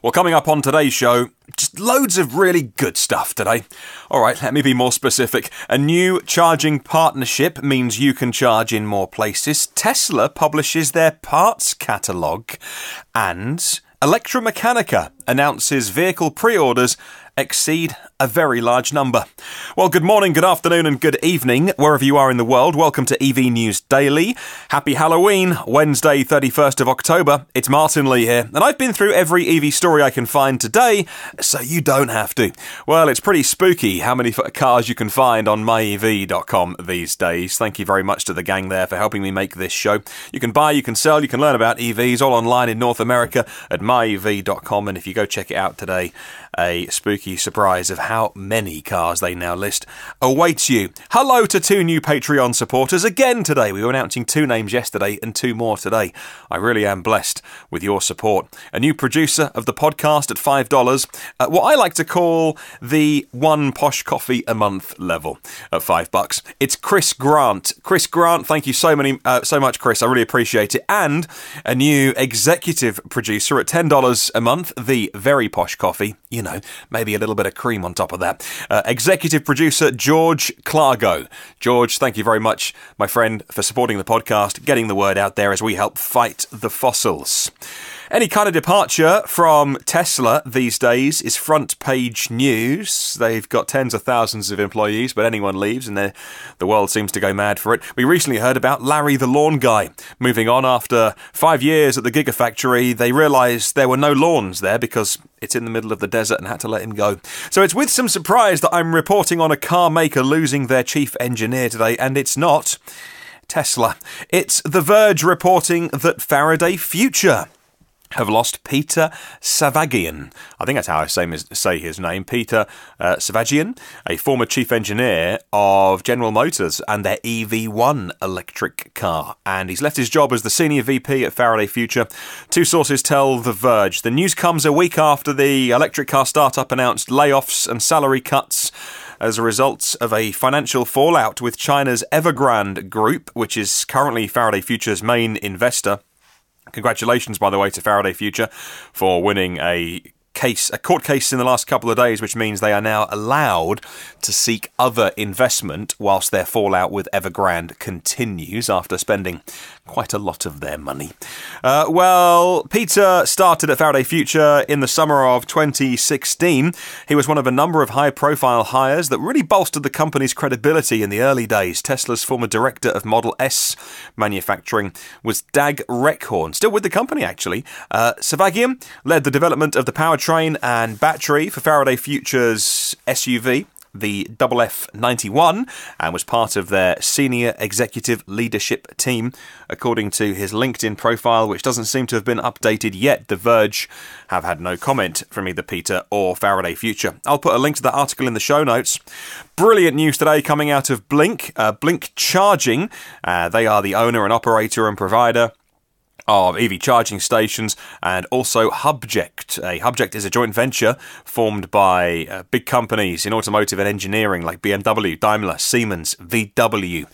Well, coming up on today's show, just loads of really good stuff today. Alright, let me be more specific. A new charging partnership means you can charge in more places. Tesla publishes their parts catalogue. And Electromechanica announces vehicle pre-orders exceed a very large number. Well, good morning, good afternoon and good evening, wherever you are in the world. Welcome to EV News Daily. Happy Halloween, Wednesday, 31st of October. It's Martyn Lee here, and I've been through every EV story I can find today, so you don't have to. Well, it's pretty spooky how many cars you can find on myev.com these days. Thank you very much to the gang there for helping me make this show. You can buy, you can sell, you can learn about EVs all online in North America at myev.com, and if you go check it out today, a spooky surprise of how many cars they now list awaits you. Hello to 2 new Patreon supporters again today. We were announcing 2 names yesterday and 2 more today. I really am blessed with your support. A new producer of the podcast at $5. What I like to call the one posh coffee a month level at $5. It's Chris Grant. Chris Grant, thank you so much, Chris. I really appreciate it. And a new executive producer at $10 a month, the very posh coffee. You know, maybe a little bit of cream on top of that. Executive producer George Clargo. George, thank you very much, my friend, for supporting the podcast, getting the word out there as we help fight the fossils. Any kind of departure from Tesla these days is front page news. They've got tens of thousands of employees, but anyone leaves and the world seems to go mad for it. We recently heard about Larry the lawn guy moving on after 5 years at the Gigafactory. They realised there were no lawns there because it's in the middle of the desert and had to let him go. So it's with some surprise that I'm reporting on a car maker losing their chief engineer today, and it's not Tesla. It's The Verge reporting that Faraday Future have lost Peter Savagian. I think that's how I say his name. Peter Savagian, a former chief engineer of General Motors and their EV1 electric car. And he's left his job as the senior VP at Faraday Future. 2 sources tell The Verge. The news comes a week after the electric car startup announced layoffs and salary cuts as a result of a financial fallout with China's Evergrande Group, which is currently Faraday Future's main investor. Congratulations, by the way, to Faraday Future for winning a court case in the last couple of days, which means they are now allowed to seek other investment whilst their fallout with Evergrande continues after spending quite a lot of their money. Well, Peter started at Faraday Future in the summer of 2016. He was one of a number of high-profile hires that really bolstered the company's credibility in the early days. Tesla's former director of Model S manufacturing was Dag Reckhorn, still with the company, actually. Savagian led the development of the powertrain and battery for Faraday Future's SUV, the F91, and was part of their senior executive leadership team, according to his LinkedIn profile, which doesn't seem to have been updated yet. The Verge have had no comment from either Peter or Faraday Future. I'll put a link to that article in the show notes. Brilliant news today coming out of Blink. Blink Charging, they are the owner and operator and provider of EV charging stations, and also Hubject. Hubject is a joint venture formed by big companies in automotive and engineering like BMW, Daimler, Siemens, VW.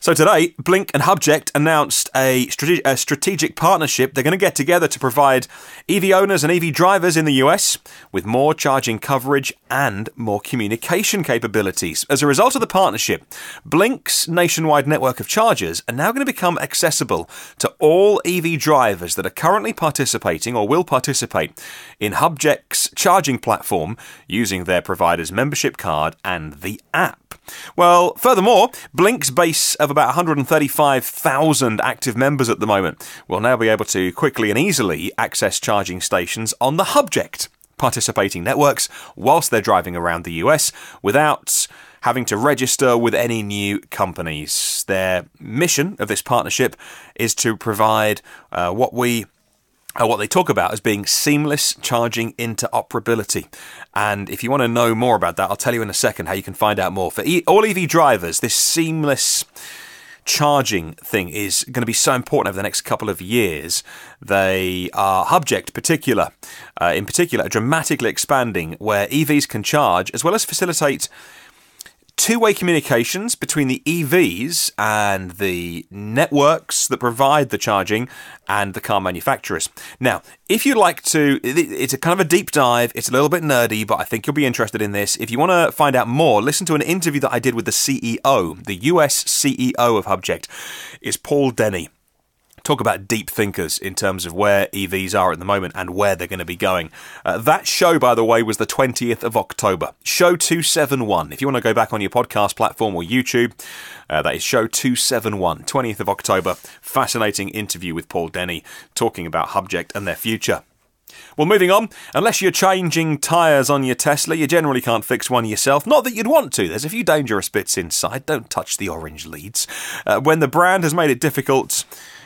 So today, Blink and Hubject announced a strategic partnership. They're going to get together to provide EV owners and EV drivers in the US with more charging coverage and more communication capabilities. As a result of the partnership, Blink's nationwide network of chargers are now going to become accessible to all EV drivers that are currently participating or will participate in Hubject's charging platform using their provider's membership card and the app. Well, furthermore, Blink's base of about 135,000 active members at the moment will now be able to quickly and easily access charging stations on the Hubject participating networks whilst they're driving around the US without having to register with any new companies. Their mission of this partnership is to provide what they talk about as being seamless charging interoperability. And if you want to know more about that, I'll tell you in a second how you can find out more. For all EV drivers, this seamless charging thing is going to be so important over the next couple of years. They are, Hubject in particular, are dramatically expanding where EVs can charge as well as facilitate two-way communications between the EVs and the networks that provide the charging and the car manufacturers. Now, if you'd like to, it's a kind of a deep dive, it's a little bit nerdy, but I think you'll be interested in this. If you want to find out more, listen to an interview that I did with the CEO, the US CEO of Hubject, is Paul Denny. Talk about deep thinkers in terms of where EVs are at the moment and where they're going to be going. That show, by the way, was the 20th of October. Show 271. If you want to go back on your podcast platform or YouTube, that is show 271, 20th of October. Fascinating interview with Paul Denny talking about Hubject and their future. Well, moving on, unless you're changing tyres on your Tesla, you generally can't fix one yourself. Not that you'd want to. There's a few dangerous bits inside. Don't touch the orange leads. When the brand has made it difficult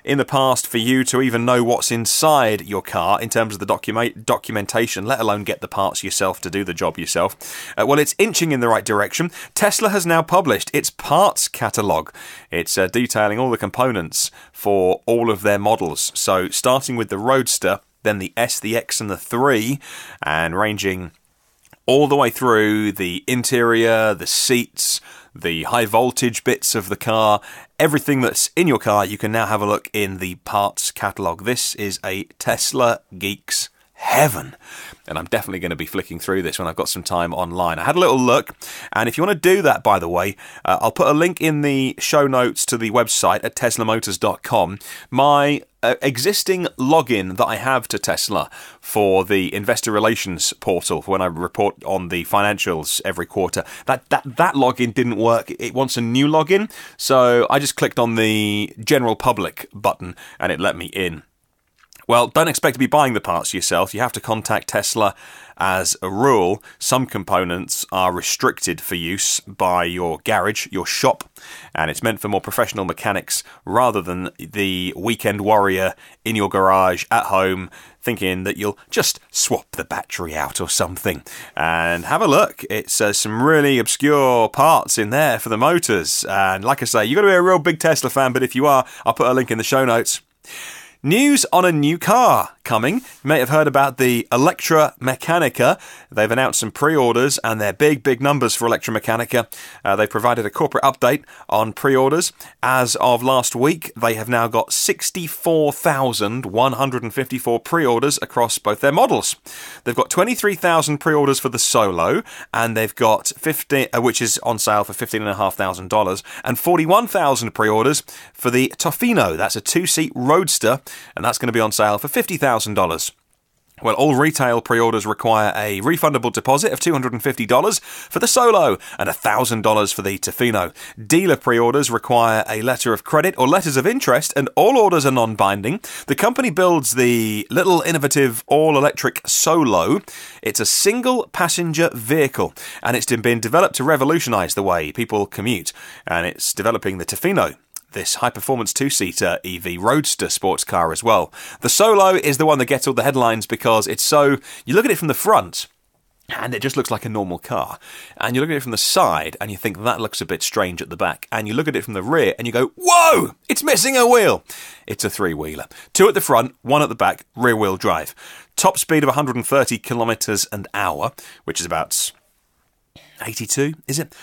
in the past for you to even know what's inside your car in terms of the documentation, let alone get the parts yourself to do the job yourself. Well, it's inching in the right direction. Tesla has now published its parts catalogue. It's detailing all the components for all of their models. So starting with the Roadster, then the S, the X and the 3, and ranging all the way through the interior, the seats, the high voltage bits of the car, everything that's in your car, you can now have a look in the parts catalogue. This is a Tesla geek's heaven. And I'm definitely going to be flicking through this when I've got some time online. I had a little look, and if you want to do that, by the way, I'll put a link in the show notes to the website at teslamotors.com. My existing login that I have to Tesla for the investor relations portal for when I report on the financials every quarter, that login didn't work. It wants a new login, so I just clicked on the general public button and it let me in. Well, don't expect to be buying the parts yourself. You have to contact Tesla as a rule. Some components are restricted for use by your garage, your shop, and it's meant for more professional mechanics rather than the weekend warrior in your garage at home thinking that you'll just swap the battery out or something. And have a look. It's some really obscure parts in there for the motors. And like I say, you've got to be a real big Tesla fan, but if you are, I'll put a link in the show notes. News on a new car coming. You may have heard about the Electromechanica. They've announced some pre-orders and they're big numbers for Electromechanica. They provided a corporate update on pre-orders. As of last week, they have now got 64,154 pre-orders across both their models. They've got 23,000 pre-orders for the Solo, and they've got 50, which is on sale for $15,500, and 41,000 pre-orders for the Tofino. That's a two-seat Roadster, and that's going to be on sale for $50,000. Well, all retail pre-orders require a refundable deposit of $250 for the Solo and $1,000 for the Tofino. Dealer pre-orders require a letter of credit or letters of interest, and all orders are non-binding. The company builds the little innovative all-electric Solo. It's a single-passenger vehicle, and it's been developed to revolutionise the way people commute, and it's developing the Tofino, this high-performance two-seater EV Roadster sports car as well. The Solo is the one that gets all the headlines because it's so... You look at it from the front, and it just looks like a normal car. And you look at it from the side, and you think that looks a bit strange at the back. And you look at it from the rear, and you go, whoa, it's missing a wheel. It's a three-wheeler. Two at the front, one at the back, rear-wheel drive. Top speed of 130 kilometres an hour, which is about 82, is it?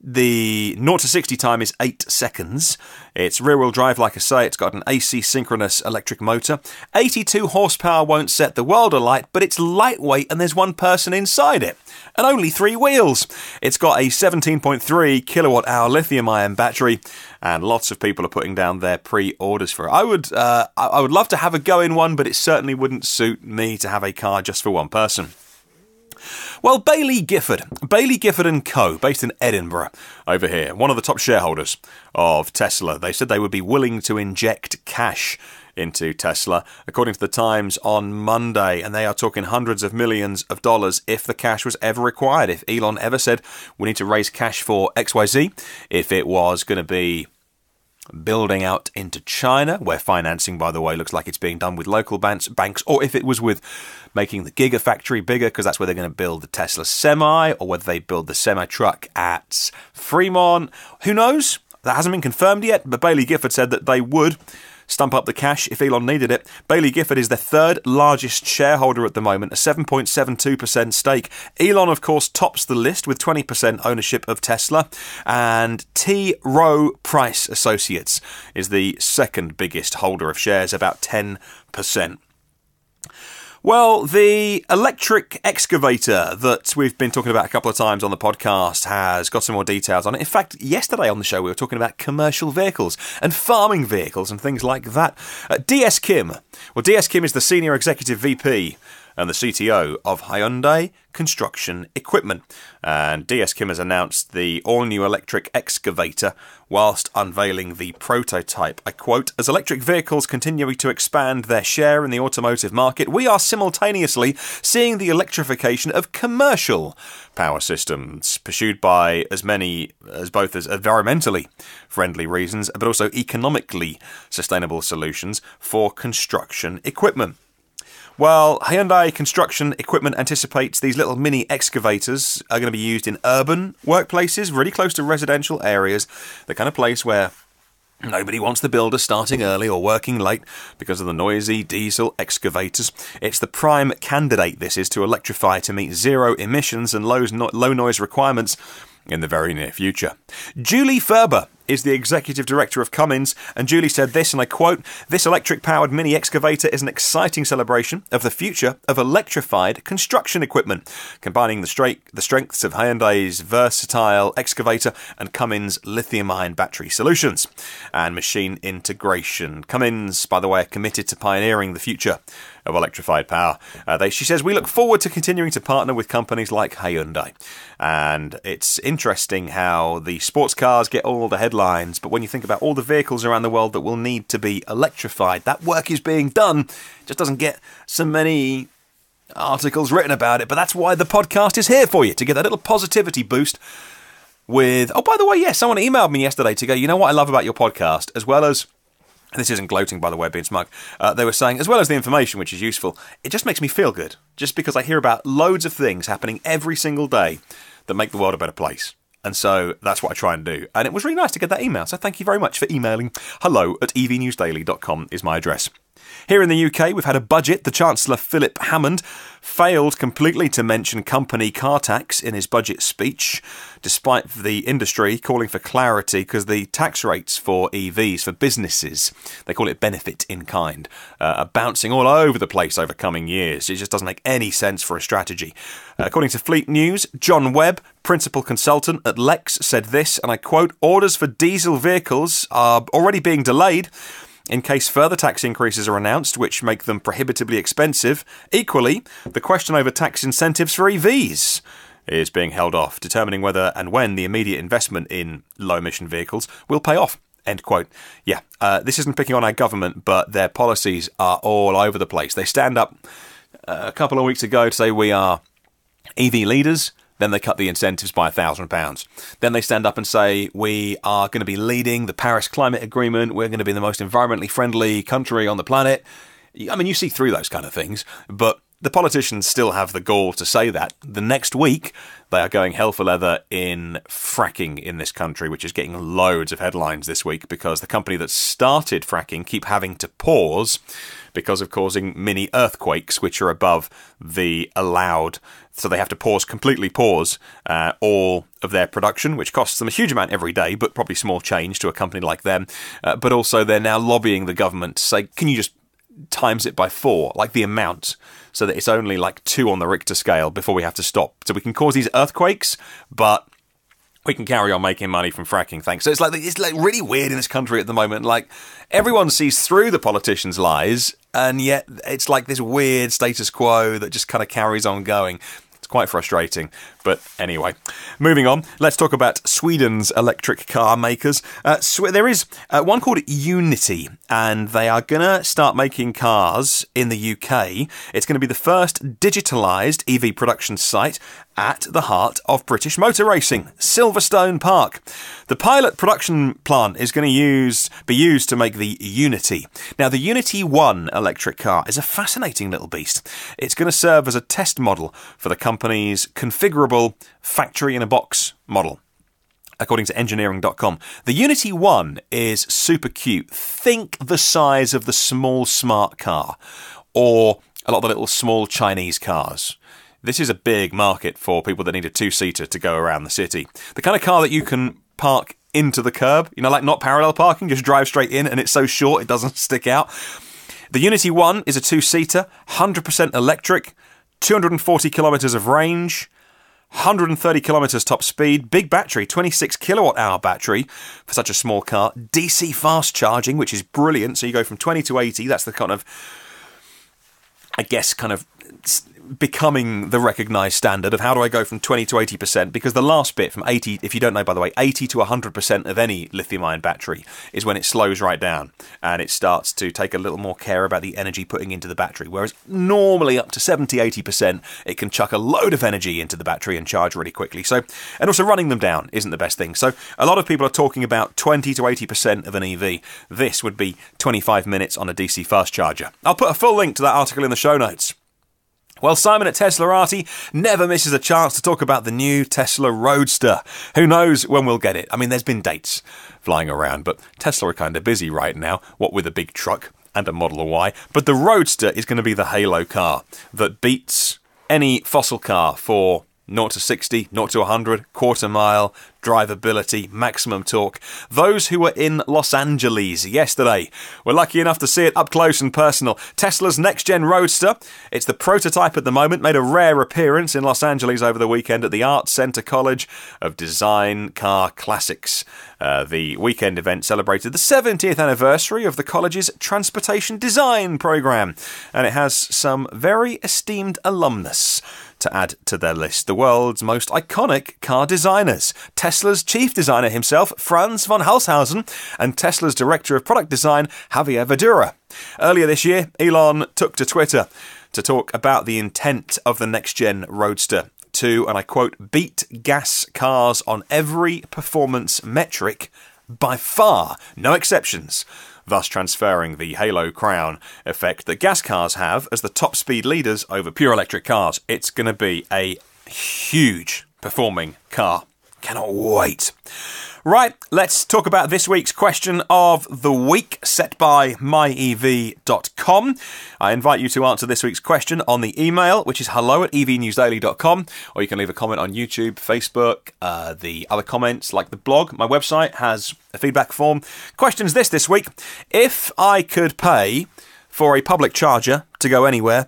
The 0 to 60 time is 8 seconds. It's rear-wheel drive, like I say. It's got an AC synchronous electric motor. 82 horsepower won't set the world alight, but it's lightweight and there's one person inside it. And only 3 wheels. It's got a 17.3 kilowatt-hour lithium-ion battery, and lots of people are putting down their pre-orders for it. I would love to have a go in one, but it certainly wouldn't suit me to have a car just for one person. Well, Baillie Gifford & Co., based in Edinburgh, over here, one of the top shareholders of Tesla. They said they would be willing to inject cash into Tesla, according to the Times on Monday, and they are talking hundreds of millions of dollars if the cash was ever required. If Elon ever said, we need to raise cash for XYZ, if it was going to be building out into China, where financing, by the way, looks like it's being done with local banks, or if it was with making the Gigafactory bigger, because that's where they're going to build the Tesla Semi, or whether they build the semi-truck at Fremont. Who knows? That hasn't been confirmed yet, but Baillie Gifford said that they would stump up the cash if Elon needed it. Baillie Gifford is the third largest shareholder at the moment, a 7.72% stake. Elon, of course, tops the list with 20% ownership of Tesla, and T. Rowe Price Associates is the second biggest holder of shares, about 10%. Well, the electric excavator that we've been talking about a couple of times on the podcast has got some more details on it. In fact, yesterday on the show we were talking about commercial vehicles and farming vehicles and things like that. DS Kim. Well, DS Kim is the Senior Executive VP and the CTO of Hyundai Construction Equipment. And DS Kim has announced the all-new electric excavator whilst unveiling the prototype. I quote, "As electric vehicles continue to expand their share in the automotive market, we are simultaneously seeing the electrification of commercial power systems, pursued by as many as both as environmentally friendly reasons, but also economically sustainable solutions for construction equipment." Well, Hyundai Construction Equipment anticipates these little mini excavators are going to be used in urban workplaces, really close to residential areas, the kind of place where nobody wants the builder starting early or working late because of the noisy diesel excavators. It's the prime candidate, this is, to electrify to meet zero emissions and low noise requirements in the very near future. Julie Ferber is the executive director of Cummins, and Julie said this, and I quote, "This electric-powered mini excavator is an exciting celebration of the future of electrified construction equipment, combining the strengths of Hyundai's versatile excavator and Cummins' lithium-ion battery solutions and machine integration." Cummins, by the way, are committed to pioneering the future of electrified power. She says, "We look forward to continuing to partner with companies like Hyundai." And it's interesting how the sports cars get all the headlines, but when you think about all the vehicles around the world that will need to be electrified, that work is being done. It just doesn't get so many articles written about it, but that's why the podcast is here for you, to get that little positivity boost with... Oh, by the way, yes, someone emailed me yesterday to go, "You know what I love about your podcast, as well as..." This isn't gloating, by the way, being smug. They were saying, as well as the information, which is useful, it just makes me feel good. Just because I hear about loads of things happening every single day that make the world a better place. And so that's what I try and do. And it was really nice to get that email. So thank you very much for emailing. hello@evnewsdaily.com is my address. Here in the UK, we've had a budget. The Chancellor, Philip Hammond, failed completely to mention company car tax in his budget speech, despite the industry calling for clarity because the tax rates for EVs, for businesses, they call it benefit in kind, are bouncing all over the place over coming years. It just doesn't make any sense for a strategy. According to Fleet News, John Webb, principal consultant at Lex, said this, and I quote, "Orders for diesel vehicles are already being delayed in case further tax increases are announced, which make them prohibitively expensive. Equally, the question over tax incentives for EVs is being held off, determining whether and when the immediate investment in low-emission vehicles will pay off." End quote. Yeah, this isn't picking on our government, but their policies are all over the place. They stand up a couple of weeks ago to say we are EV leaders. Then they cut the incentives by £1,000. Then they stand up and say, we are going to be leading the Paris Climate Agreement. We're going to be the most environmentally friendly country on the planet. I mean, you see through those kind of things, but the politicians still have the gall to say that. The next week, they are going hell for leather in fracking in this country, which is getting loads of headlines this week because the company that started fracking keep having to pause because of causing mini earthquakes, which are above the allowed. So they have to completely pause all of their production, which costs them a huge amount every day, but probably small change to a company like them. But also they're now lobbying the government to say, can you just times it by 4, like the amount, so that it's only like 2 on the Richter scale before we have to stop. So we can cause these earthquakes, but we can carry on making money from fracking, thanks. So it's like really weird in this country at the moment. Like, everyone sees through the politicians' lies, and yet it's like this weird status quo that just kind of carries on going. It's quite frustrating. But anyway, moving on, let's talk about Sweden's electric car makers. There is one called Unity, and they are going to start making cars in the UK. It's going to be the first digitalised EV production site at the heart of British motor racing, Silverstone Park. The pilot production plant is going to be used to make the Unity. Now, the Unity 1 electric car is a fascinating little beast. It's going to serve as a test model for the company's configurable factory-in-a-box model. according to engineering.com. The Unity 1 is super cute. Think the size of the small smart car, or a lot of the little small Chinese cars. This is a big market for people that need a two-seater to go around the city. The kind of car that you can park into the curb, like not parallel parking, just drive straight in, and it's so short it doesn't stick out. The Unity 1 is a two-seater, 100% electric, 240 kilometres of range, 130 kilometres top speed, big battery, 26 kilowatt-hour battery for such a small car, DC fast charging, which is brilliant, so you go from 20 to 80, that's the kind of, becoming the recognised standard of how do I go from 20 to 80%, because the last bit from 80, if you don't know by the way, 80 to 100% of any lithium-ion battery is when it slows right down and it starts to take a little more care about the energy putting into the battery, whereas normally up to 70-80% it can chuck a load of energy into the battery and charge really quickly. So, and also running them down isn't the best thing. So a lot of people are talking about 20 to 80% of an EV. This would be 25 minutes on a DC fast charger. I'll put a full link to that article in the show notes. Well, Simon at Teslarati never misses a chance to talk about the new Tesla Roadster. Who knows when we'll get it? I mean, there's been dates flying around, but Tesla are kind of busy right now, what with a big truck and a Model Y. But the Roadster is going to be the halo car that beats any fossil car for 0 to 60, 0 to 100, quarter mile, drivability, maximum torque. Those who were in Los Angeles yesterday were lucky enough to see it up close and personal. Tesla's next-gen Roadster, it's the prototype at the moment, made a rare appearance in Los Angeles over the weekend at the Art Center College of Design Car Classics. The weekend event celebrated the 70th anniversary of the college's Transportation Design program, and it has some very esteemed alumnus to add to their list. The world's most iconic car designers. Tesla's chief designer himself, Franz von Halshausen, and Tesla's director of product design, Javier Vadura. Earlier this year, Elon took to Twitter to talk about the intent of the next-gen Roadster to, and I quote, beat gas cars on every performance metric by far, no exceptions, thus transferring the halo crown effect that gas cars have as the top speed leaders over pure electric cars. It's going to be a huge performing car. Cannot wait. Right, let's talk about this week's question of the week set by myev.com. I invite you to answer this week's question on the email, which is hello@evnewsdaily.com, or you can leave a comment on YouTube, Facebook, the other comments like the blog. My website has a feedback form. Questions this week. If I could pay for a public charger to go anywhere,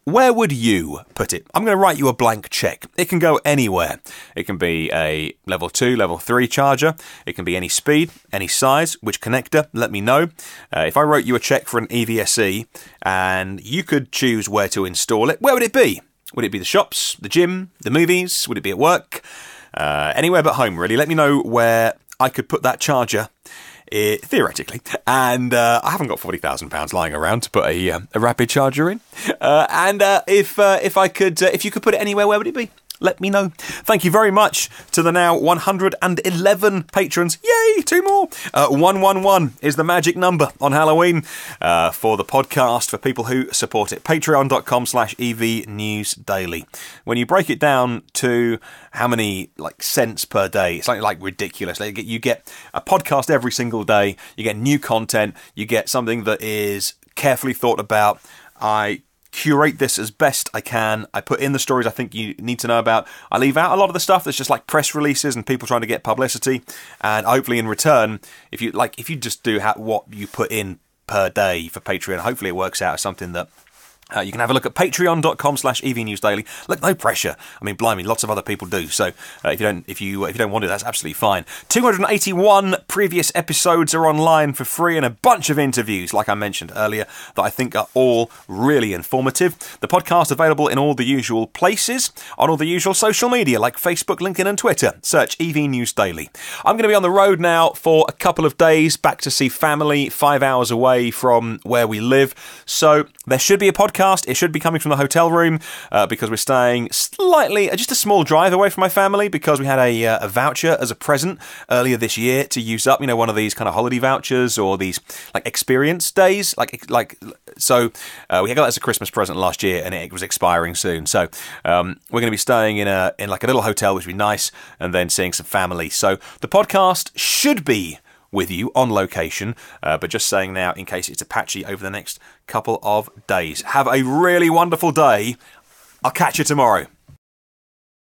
where would you put it? I'm going to write you a blank check. It can go anywhere. It can be a level 2, level 3 charger. It can be any speed, any size, which connector, let me know. If I wrote you a check for an EVSE and you could choose where to install it, where would it be? Would it be the shops, the gym, the movies? Would it be at work? Anywhere but home, really. Let me know where I could put that charger. Theoretically, and I haven't got £40,000 lying around to put a rapid charger in. If you could put it anywhere, where would it be? Let me know. Thank you very much to the now 111 patrons. Yay, 2 more. 111 is the magic number on Halloween for the podcast for people who support it. Patreon.com/evnewsdaily. When you break it down to how many cents per day, it's like ridiculous. You get a podcast every single day. You get new content. You get something that is carefully thought about. I curate this as best I can. I put in the stories I think you need to know about. I leave out a lot of the stuff that's just like press releases and people trying to get publicity. And hopefully in return, if you just do what you put in per day for Patreon, hopefully it works out as something that you can have a look at patreon.com/evnewsdaily. Look, no pressure. I mean, blimey, lots of other people do. So if you don't want it, that's absolutely fine. 281 previous episodes are online for free, and a bunch of interviews, like I mentioned earlier, that I think are all really informative. The podcast available in all the usual places, on all the usual social media like Facebook, LinkedIn, and Twitter. Search EV News Daily. I'm going to be on the road now for a couple of days, back to see family, 5 hours away from where we live. So there should be a podcast podcast, it should be coming from the hotel room because we're staying slightly, just a small drive away from my family because we had a voucher as a present earlier this year to use up, one of these kind of holiday vouchers or these like experience days. So we got that as a Christmas present last year and it was expiring soon. So we're going to be staying in like a little hotel, which would be nice, and then seeing some family. So the podcast should be with you on location, but just saying now in case it's patchy over the next couple of days. Have a really wonderful day. I'll catch you tomorrow.